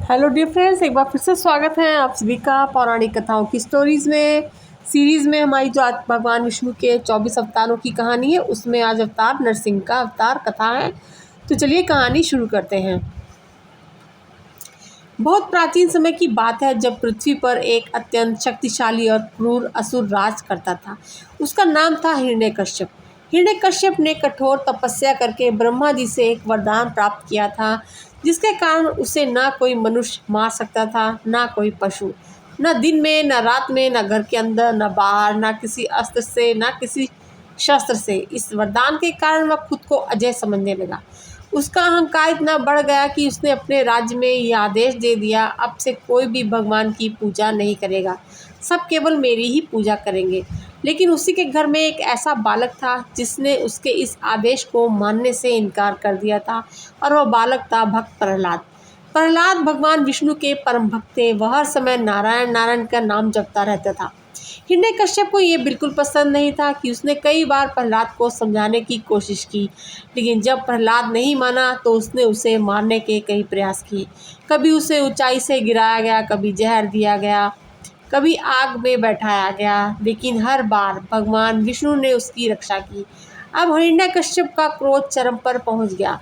Hello dear friends, एक बार फिर से स्वागत है आप सभी का पौराणिक कथाओं की स्टोरीज़ में। सीरीज़ में हमारी जो आज भगवान विष्णु के 24 अवतारों की कहानी है, उसमें आज अवतार नरसिंह का अवतार कथा है। तो चलिए कहानी शुरू करते हैं। बहुत प्राचीन समय की बात है, जब पृथ्वी पर एक अत्यंत शक्तिशाली और क्रूर असुर राज करता था। उसका नाम था हिरण्यकश्यप। हिरण्यकश्यप ने कठोर तपस्या करके ब्रह्मा जी से एक वरदान प्राप्त किया था, जिसके कारण उसे ना कोई मनुष्य मार सकता था, ना कोई पशु, न दिन में, न रात में, न घर के अंदर, न बाहर, न किसी अस्त्र से, न किसी शस्त्र से। इस वरदान के कारण वह खुद को अजय समझने लगा। उसका अहंकार इतना बढ़ गया कि उसने अपने राज्य में यह आदेश दे दिया, अब से कोई भी भगवान की पूजा नहीं करेगा, सब केवल मेरी ही पूजा करेंगे। लेकिन उसी के घर में एक ऐसा बालक था जिसने उसके इस आदेश को मानने से इनकार कर दिया था, और वह बालक था भक्त प्रहलाद। प्रहलाद भगवान विष्णु के परम भक्त थे। वह हर समय नारायण नारायण का नाम जपता रहता था। हिरण्यकश्यप को ये बिल्कुल पसंद नहीं था कि उसने कई बार प्रहलाद को समझाने की कोशिश की, लेकिन जब प्रहलाद नहीं माना तो उसने उसे मारने के कई प्रयास किए। कभी उसे ऊंचाई से गिराया गया, कभी जहर दिया गया, कभी आग में बैठाया गया, लेकिन हर बार भगवान विष्णु ने उसकी रक्षा की। अब हिरण्यकश्यप का क्रोध चरम पर पहुंच गया।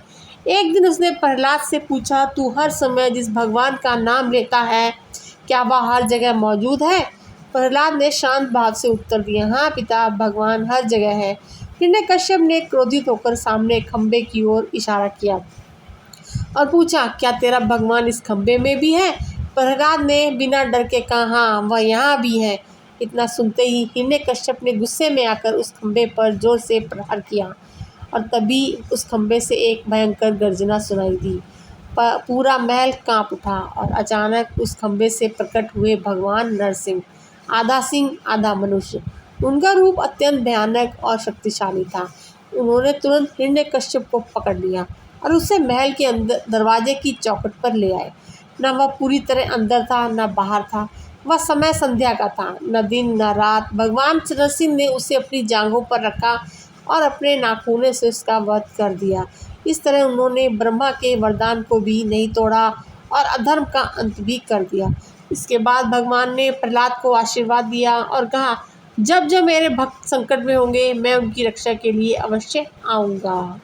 एक दिन उसने प्रहलाद से पूछा, तू हर समय जिस भगवान का नाम लेता है, क्या वह हर जगह मौजूद है? प्रहलाद ने शांत भाव से उत्तर दिया, हाँ पिता, भगवान हर जगह है। हिरण्यकश्यप ने क्रोधित होकर सामने खंबे की ओर इशारा किया और पूछा, क्या तेरा भगवान इस खंबे में भी है? प्रहलाद ने बिना डर के कहा, हाँ, वह यहाँ भी है। इतना सुनते ही हिरण्यकश्यप ने गुस्से में आकर उस खंबे पर जोर से प्रहार किया, और तभी उस खंबे से एक भयंकर गर्जना सुनाई दी। पूरा महल कांप उठा, और अचानक उस खंबे से प्रकट हुए भगवान नरसिंह, आधा सिंह आधा मनुष्य। उनका रूप अत्यंत भयानक और शक्तिशाली था। उन्होंने तुरंत हिरण्यकश्यप को पकड़ लिया और उसे महल के अंदर दरवाजे की चौखट पर ले आए। न वह पूरी तरह अंदर था, न बाहर था। वह समय संध्या का था, न दिन न रात। भगवान नरसिंह ने उसे अपनी जांघों पर रखा और अपने नाखूनों से उसका वध कर दिया। इस तरह उन्होंने ब्रह्मा के वरदान को भी नहीं तोड़ा और अधर्म का अंत भी कर दिया। इसके बाद भगवान ने प्रहलाद को आशीर्वाद दिया और कहा, जब जब मेरे भक्त संकट में होंगे, मैं उनकी रक्षा के लिए अवश्य आऊँगा।